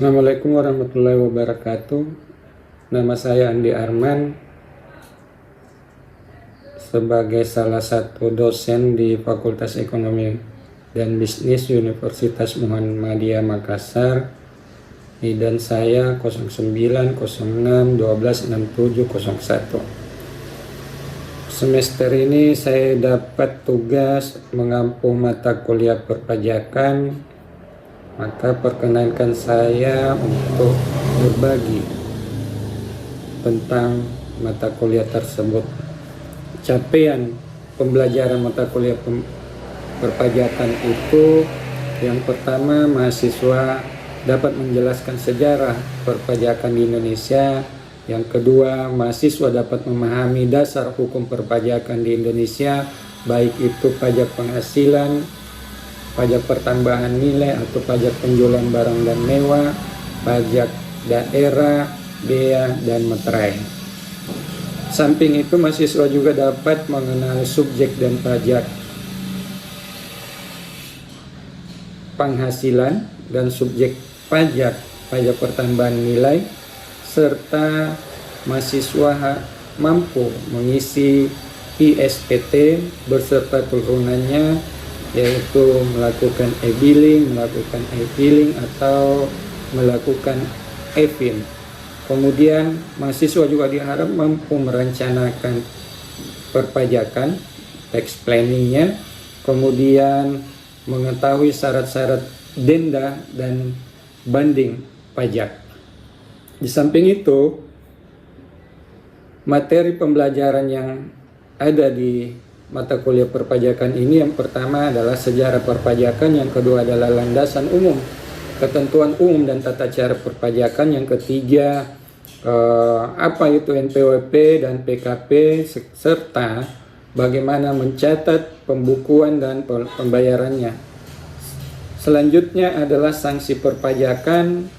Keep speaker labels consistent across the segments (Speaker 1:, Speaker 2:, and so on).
Speaker 1: Assalamualaikum warahmatullahi wabarakatuh. Nama saya Andi Arman, sebagai salah satu dosen di Fakultas Ekonomi dan Bisnis Universitas Muhammadiyah Makassar. Dan saya 0906126701. Semester ini saya dapat tugas mengampu mata kuliah perpajakan. Maka perkenankan saya untuk berbagi tentang mata kuliah tersebut. Capaian pembelajaran mata kuliah perpajakan itu, yang pertama, mahasiswa dapat menjelaskan sejarah perpajakan di Indonesia. Yang kedua, mahasiswa dapat memahami dasar hukum perpajakan di Indonesia, baik itu pajak penghasilan, pajak pertambahan nilai atau pajak penjualan barang dan mewah, pajak daerah, bea, dan materai. Samping itu, mahasiswa juga dapat mengenal subjek dan pajak penghasilan dan subjek pajak pertambahan nilai, serta mahasiswa mampu mengisi ISPT beserta turunannya, yaitu melakukan e-billing, melakukan e-filing, atau melakukan e-fin. Kemudian mahasiswa juga diharap mampu merencanakan perpajakan, tax planningnya, kemudian mengetahui syarat-syarat denda dan banding pajak. Di samping itu, materi pembelajaran yang ada di mata kuliah perpajakan ini, yang pertama adalah sejarah perpajakan, yang kedua adalah landasan umum, ketentuan umum dan tata cara perpajakan, yang ketiga apa itu NPWP dan PKP, serta bagaimana mencatat pembukuan dan pembayarannya. Selanjutnya adalah sanksi perpajakan,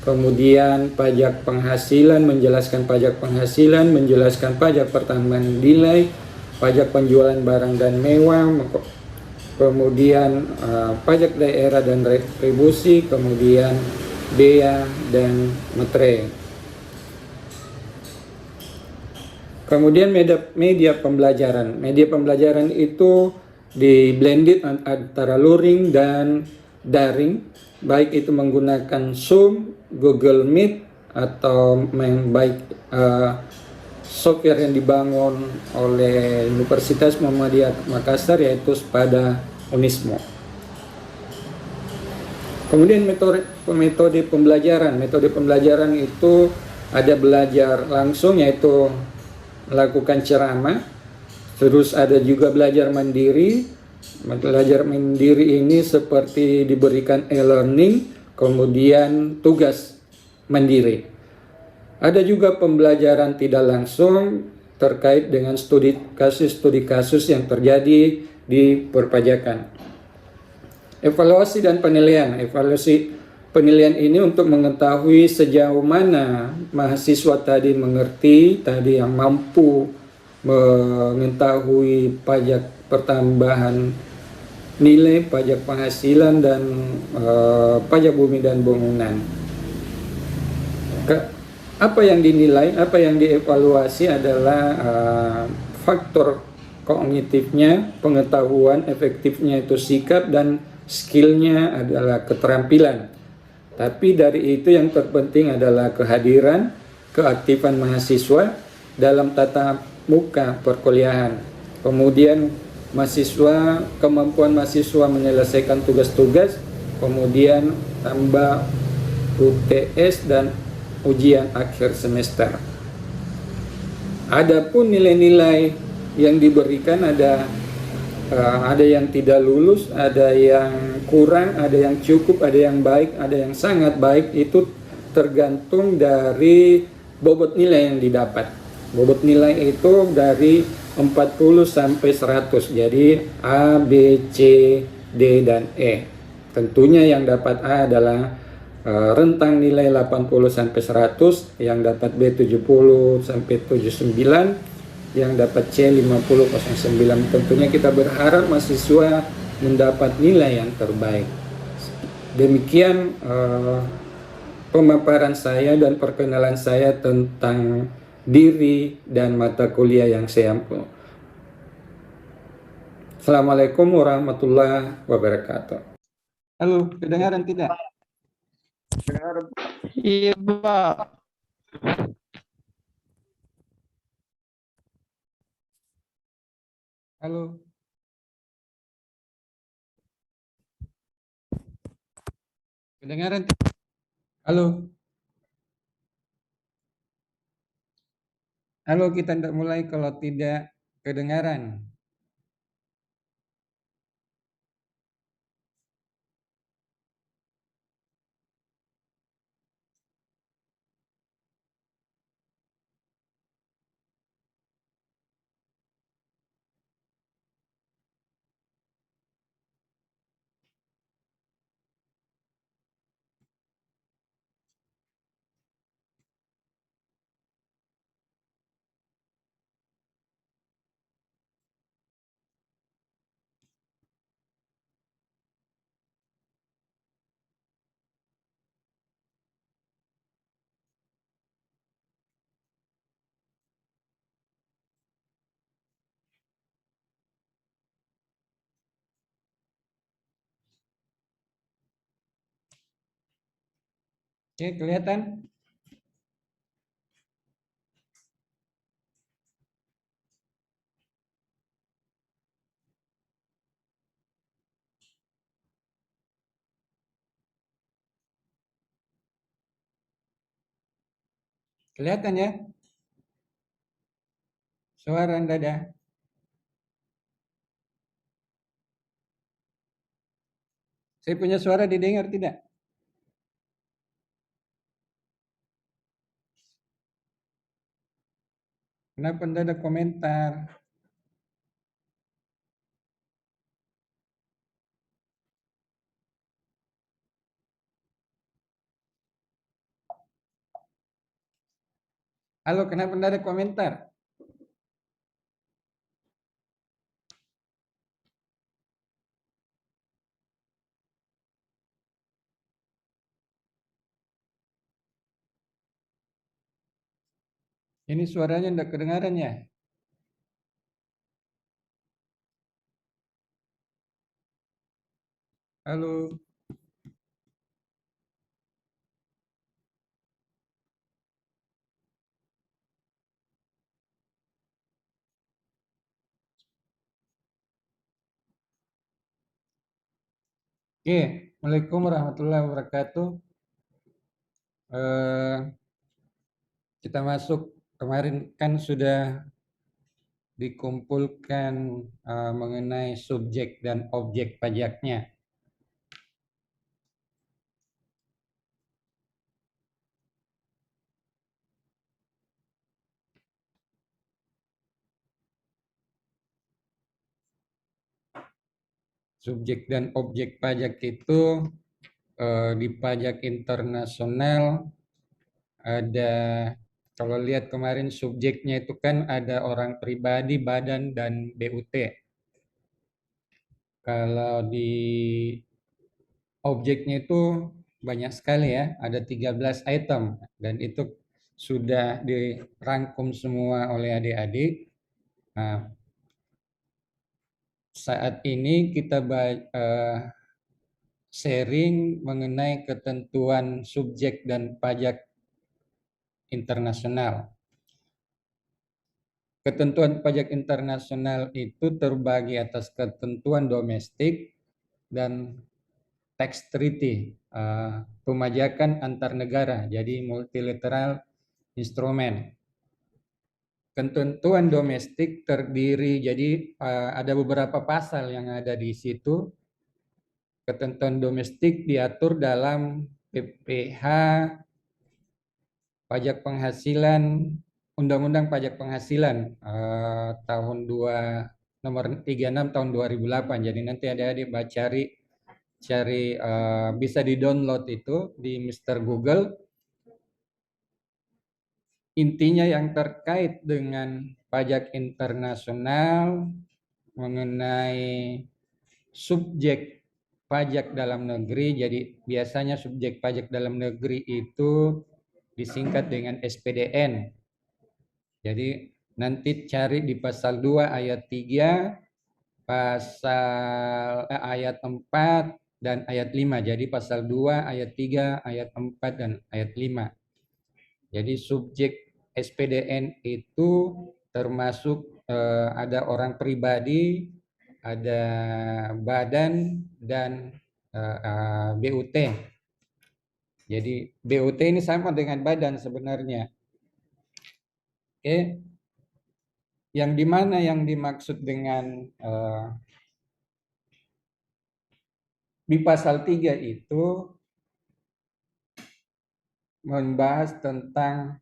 Speaker 1: kemudian pajak penghasilan, menjelaskan pajak penghasilan, menjelaskan pajak pertambahan nilai, pajak penjualan barang dan mewah, kemudian pajak daerah dan retribusi, kemudian bea dan materai. Kemudian media pembelajaran. Media pembelajaran itu di blended antara luring dan daring, baik itu menggunakan Zoom, Google Meet, atau baik software yang dibangun oleh Universitas Muhammadiyah Makassar, yaitu pada Unismo. Kemudian metode pembelajaran. Metode pembelajaran itu ada belajar langsung, yaitu melakukan ceramah. Terus ada juga belajar mandiri. Belajar mandiri ini seperti diberikan e-learning, kemudian tugas mandiri. Ada juga pembelajaran tidak langsung terkait dengan studi kasus yang terjadi di perpajakan. Evaluasi dan penilaian. Evaluasi penilaian ini untuk mengetahui sejauh mana mahasiswa tadi mengerti, tadi yang mampu mengetahui pajak pertambahan nilai, pajak penghasilan, dan pajak bumi dan bangunan. Apa yang dinilai, apa yang dievaluasi adalah faktor kognitifnya, pengetahuan, efektifnya itu sikap, dan skillnya adalah keterampilan. Tapi dari itu yang terpenting adalah kehadiran, keaktifan mahasiswa dalam tatap muka perkuliahan. Kemudian kemampuan mahasiswa menyelesaikan tugas-tugas, kemudian tambah UTS dan ujian akhir semester. Adapun nilai-nilai yang diberikan ada yang tidak lulus, ada yang kurang, ada yang cukup, ada yang baik, ada yang sangat baik. Itu tergantung dari bobot nilai yang didapat. Bobot nilai itu dari 40 sampai 100. Jadi A, B, C, D, dan E. Tentunya yang dapat A adalah rentang nilai 80 sampai 100, yang dapat B 70 sampai 79, yang dapat C 50,09. Tentunya kita berharap mahasiswa mendapat nilai yang terbaik. Demikian pemaparan saya dan perkenalan saya tentang diri dan mata kuliah yang saya ampu. Assalamualaikum warahmatullahi wabarakatuh. Halo, kedengaran tidak?
Speaker 2: Iya, Pak.
Speaker 1: Halo. Kedengaran? Halo. Halo, kita tidak mulai kalau tidak kedengaran. Oke, kelihatan? Kelihatan ya? Suara Anda ada? Saya punya suara didengar tidak? Kenapa Anda ada komentar? Halo, kenapa Anda ada komentar? Ini suaranya tidak kedengaran ya? Halo. Oke, Assalamualaikum warahmatullahi wabarakatuh. Kita masuk, kemarin kan sudah dikumpulkan mengenai subjek dan objek pajaknya. Subjek dan objek pajak itu di pajak internasional ada, kalau lihat kemarin subjeknya itu kan ada orang pribadi, badan, dan BUT. Kalau di objeknya itu banyak sekali ya, ada 13 item dan itu sudah dirangkum semua oleh adik-adik. Nah, saat ini kita sharing mengenai ketentuan subjek dan pajak internasional. Ketentuan pajak internasional itu terbagi atas ketentuan domestik dan tax treaty, pemajakan antar negara, jadi multilateral instrument. Ketentuan domestik terdiri, jadi ada beberapa pasal yang ada di situ. Ketentuan domestik diatur dalam PPH, pajak penghasilan, Undang-Undang Pajak Penghasilan tahun nomor 36 tahun 2008. Jadi nanti adik-adik cari bisa di-download itu di Mr. Google. Intinya yang terkait dengan pajak internasional mengenai subjek pajak dalam negeri. Jadi biasanya subjek pajak dalam negeri itu disingkat dengan SPDN. Jadi nanti cari di pasal 2 ayat 3, ayat 4 dan ayat 5. Jadi pasal 2 ayat 3, ayat 4 dan ayat 5. Jadi subjek SPDN itu termasuk ada orang pribadi, ada badan dan BUT. Jadi BUT ini sama dengan badan sebenarnya. Oke, yang dimana yang dimaksud dengan di pasal 3 itu membahas tentang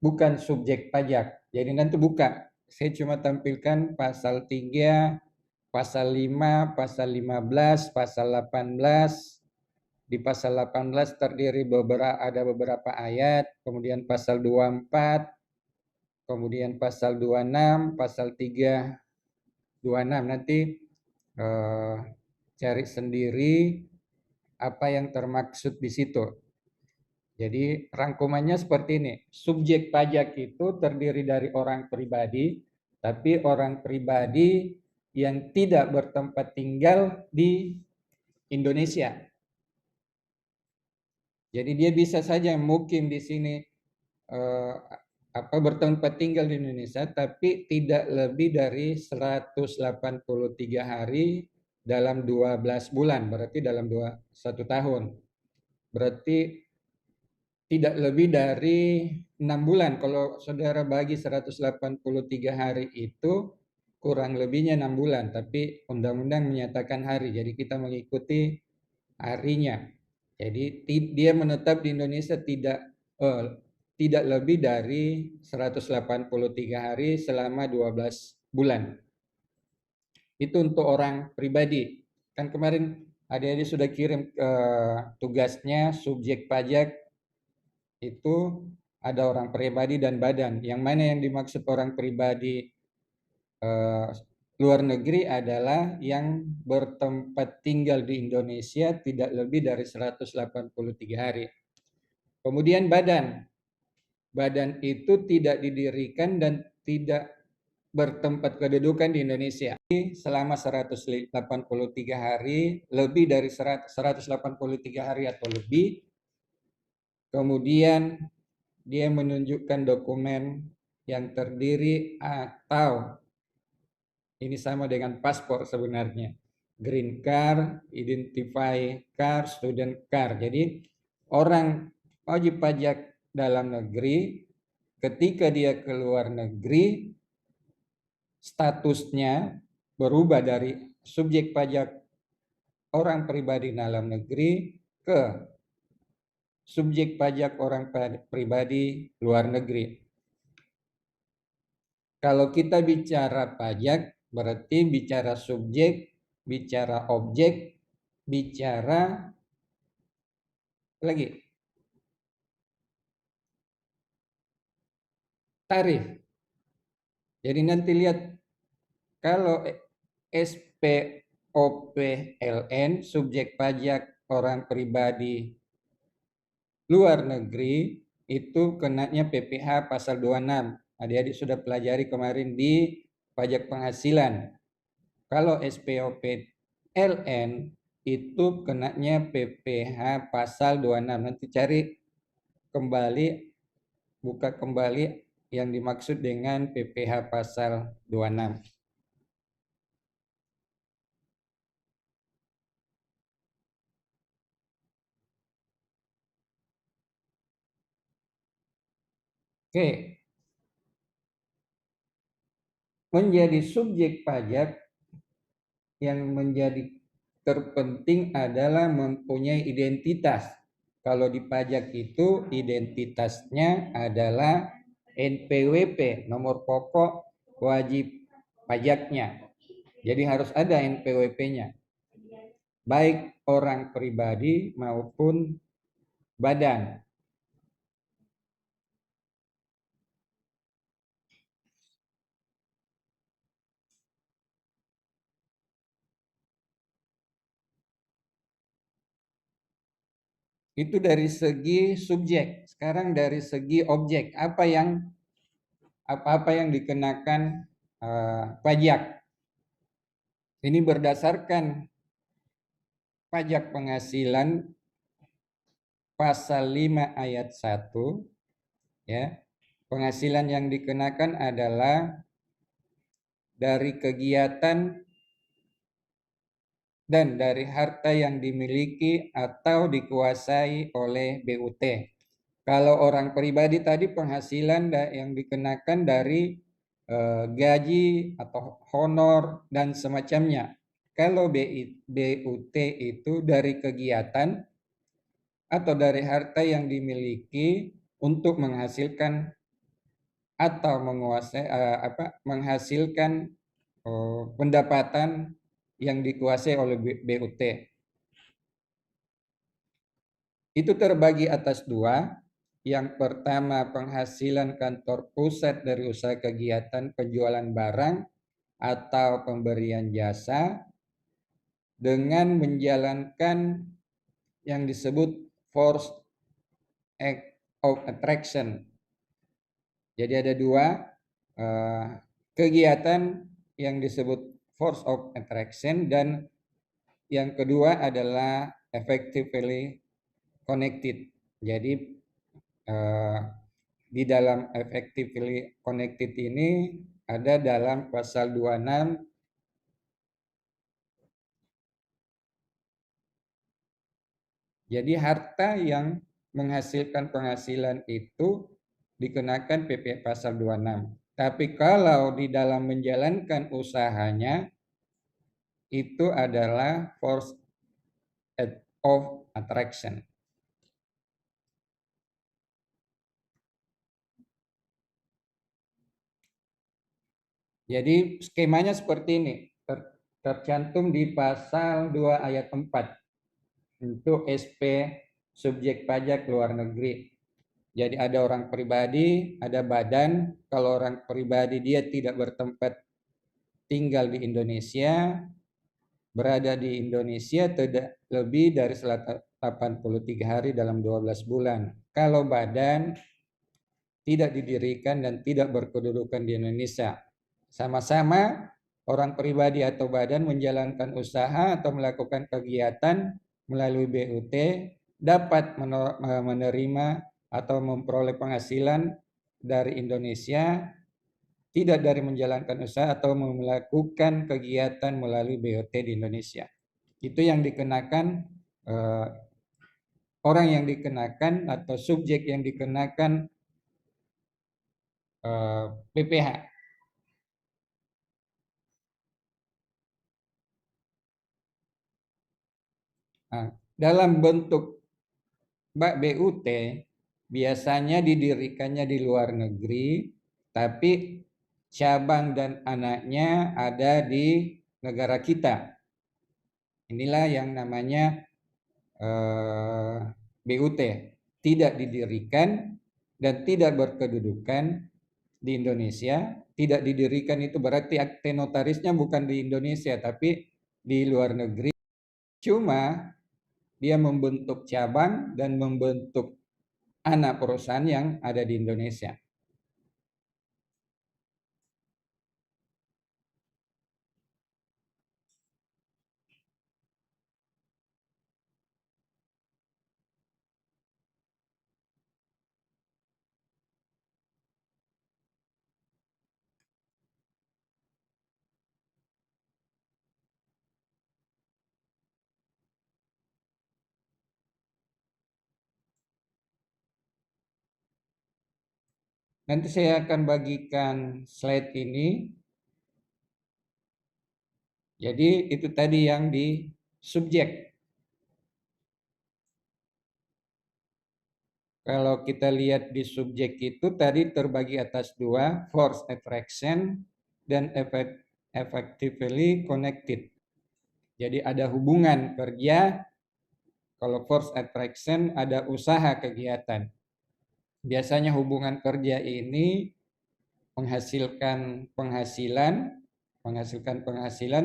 Speaker 1: bukan subjek pajak. Jadi nanti buka. Saya cuma tampilkan pasal 3, pasal 5, pasal 15, pasal 18. Di pasal 18 terdiri ada beberapa ayat, kemudian pasal 24, kemudian pasal 26, pasal 3, 26. Nanti cari sendiri apa yang termaksud di situ. Jadi rangkumannya seperti ini. Subjek pajak itu terdiri dari orang pribadi, tapi orang pribadi yang tidak bertempat tinggal di Indonesia. Jadi dia bisa saja mukim di sini bertempat tinggal di Indonesia, tapi tidak lebih dari 183 hari dalam 12 bulan, berarti dalam 1 tahun. Berarti tidak lebih dari 6 bulan. Kalau saudara bagi 183 hari itu kurang lebihnya 6 bulan, tapi undang-undang menyatakan hari, jadi kita mengikuti harinya. Jadi dia menetap di Indonesia tidak lebih dari 183 hari selama 12 bulan. Itu untuk orang pribadi. Kan kemarin adik-adik sudah kirim tugasnya subjek pajak itu ada orang pribadi dan badan. Yang mana yang dimaksud orang pribadi luar negeri adalah yang bertempat tinggal di Indonesia tidak lebih dari 183 hari. Kemudian badan. Badan itu tidak didirikan dan tidak bertempat kedudukan di Indonesia selama 183 hari, lebih dari 183 hari atau lebih. Kemudian dia menunjukkan dokumen yang terdiri atau ini sama dengan paspor sebenarnya. Green card, identify card, student card. Jadi orang wajib pajak dalam negeri ketika dia keluar negeri statusnya berubah dari subjek pajak orang pribadi dalam negeri ke subjek pajak orang pribadi luar negeri. Kalau kita bicara pajak berarti bicara subjek, bicara objek, bicara lagi tarif. Jadi nanti lihat kalau SPOPLN subjek pajak orang pribadi luar negeri itu kenanya PPh pasal 26. Adik-adik sudah pelajari kemarin di pajak penghasilan. Kalau SPOPLN itu kenanya PPh pasal 26. Nanti cari kembali, buka kembali yang dimaksud dengan PPh pasal 26. Oke. Menjadi subjek pajak yang menjadi terpenting adalah mempunyai identitas. Kalau di pajak itu identitasnya adalah NPWP, nomor pokok wajib pajaknya. Jadi harus ada NPWP-nya. Baik orang pribadi maupun badan. Itu dari segi subjek. Sekarang dari segi objek, apa-apa yang dikenakan pajak. Ini berdasarkan pajak penghasilan pasal 5 ayat 1, ya. Penghasilan yang dikenakan adalah dari kegiatan dan dari harta yang dimiliki atau dikuasai oleh BUT. Kalau orang pribadi tadi penghasilan yang dikenakan dari gaji atau honor dan semacamnya. Kalau BUT itu dari kegiatan atau dari harta yang dimiliki untuk menghasilkan atau menguasai menghasilkan pendapatan yang dikuasai oleh BUT. Itu terbagi atas dua. Yang pertama, penghasilan kantor pusat dari usaha kegiatan penjualan barang atau pemberian jasa dengan menjalankan yang disebut force act of attraction. Jadi ada dua kegiatan yang disebut force of attraction, dan yang kedua adalah effectively connected. Jadi di dalam effectively connected ini ada dalam pasal 26. Jadi harta yang menghasilkan penghasilan itu dikenakan PP pasal 26. Tapi kalau di dalam menjalankan usahanya itu adalah force of attraction. Jadi skemanya seperti ini, tercantum di pasal 2 ayat 4 untuk SP subjek pajak luar negeri. Jadi ada orang pribadi, ada badan. Kalau orang pribadi dia tidak bertempat tinggal di Indonesia, berada di Indonesia tidak lebih dari 83 hari dalam 12 bulan. Kalau badan tidak didirikan dan tidak berkedudukan di Indonesia, sama-sama orang pribadi atau badan menjalankan usaha atau melakukan kegiatan melalui BUT dapat menerima atau memperoleh penghasilan dari Indonesia, tidak dari menjalankan usaha atau melakukan kegiatan melalui BUT di Indonesia. Itu yang dikenakan orang yang dikenakan atau subjek yang dikenakan PPH. Nah, dalam bentuk BUT biasanya didirikannya di luar negeri, tapi cabang dan anaknya ada di negara kita. Inilah yang namanya BUT, tidak didirikan dan tidak berkedudukan di Indonesia. Tidak didirikan itu berarti akte notarisnya bukan di Indonesia tapi di luar negeri. Cuma dia membentuk cabang dan membentuk anak perusahaan yang ada di Indonesia. Nanti saya akan bagikan slide ini. Jadi itu tadi yang di subjek. Kalau kita lihat di subjek itu tadi terbagi atas dua, force attraction dan effectively connected. Jadi ada hubungan kerja. Kalau force attraction ada usaha kegiatan. Biasanya hubungan kerja ini menghasilkan penghasilan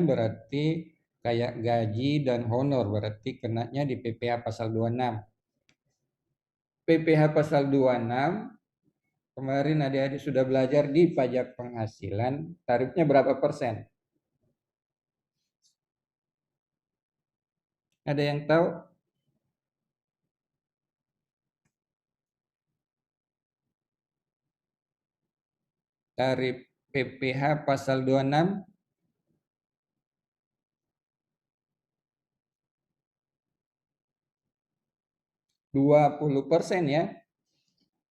Speaker 1: berarti kayak gaji dan honor, berarti kenanya di PPh pasal 26. PPh pasal 26, kemarin adik-adik sudah belajar di pajak penghasilan, tarifnya berapa persen? Ada yang tahu? Tarif PPh pasal 26 20% ya.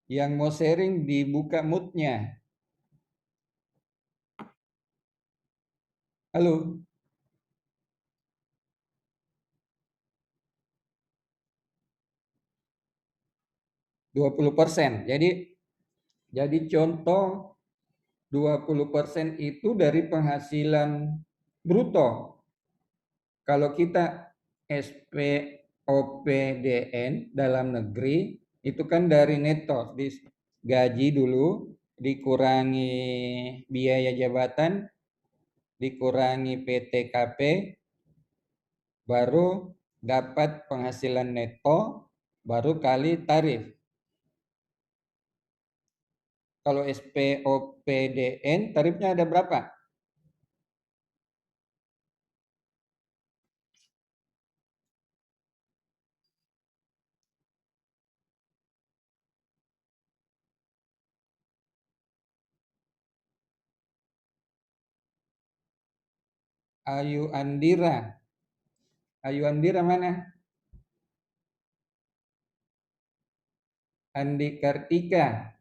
Speaker 1: Yang mau sharing dibuka moodnya. Halo. 20%. Jadi contoh 20% itu dari penghasilan bruto. Kalau kita SPOPDN dalam negeri itu kan dari neto, gaji dulu dikurangi biaya jabatan, dikurangi PTKP, baru dapat penghasilan neto, baru kali tarif. Kalau SPOPDN tarifnya ada berapa? Ayu Andira. Ayu Andira mana? Andi Kartika.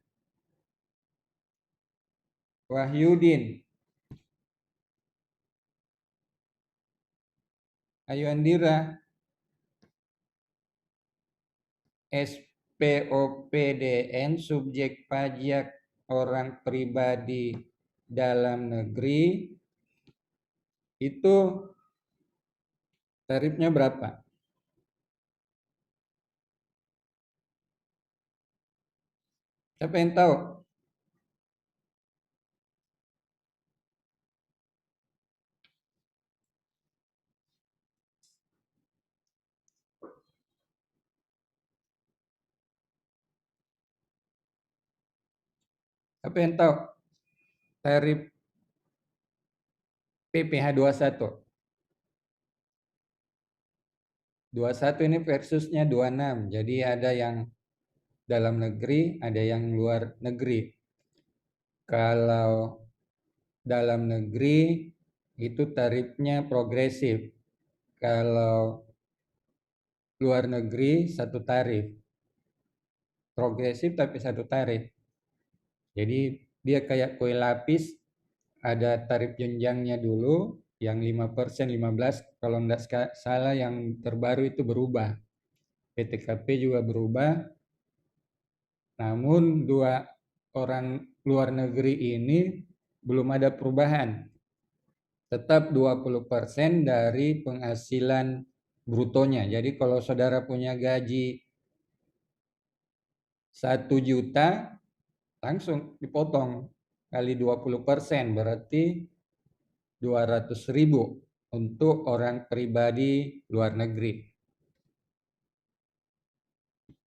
Speaker 1: Wahyudin. Ayu Andira. SPOPDN subjek pajak orang pribadi dalam negeri itu tarifnya berapa? Siapa yang tahu? Siapa yang tahu? Tarif PPh 21. 21 ini versusnya 26. Jadi ada yang dalam negeri, ada yang luar negeri. Kalau dalam negeri itu tarifnya progresif. Kalau luar negeri satu tarif. Progresif tapi satu tarif. Jadi dia kayak kue lapis, ada tarif jenjangnya dulu, yang 5%, 15%, kalau tidak salah yang terbaru itu berubah. PTKP juga berubah, namun dua orang luar negeri ini belum ada perubahan. Tetap 20% dari penghasilan brutonya. Jadi kalau saudara punya gaji 1 juta, langsung dipotong kali 20%, berarti 200.000 untuk orang pribadi luar negeri.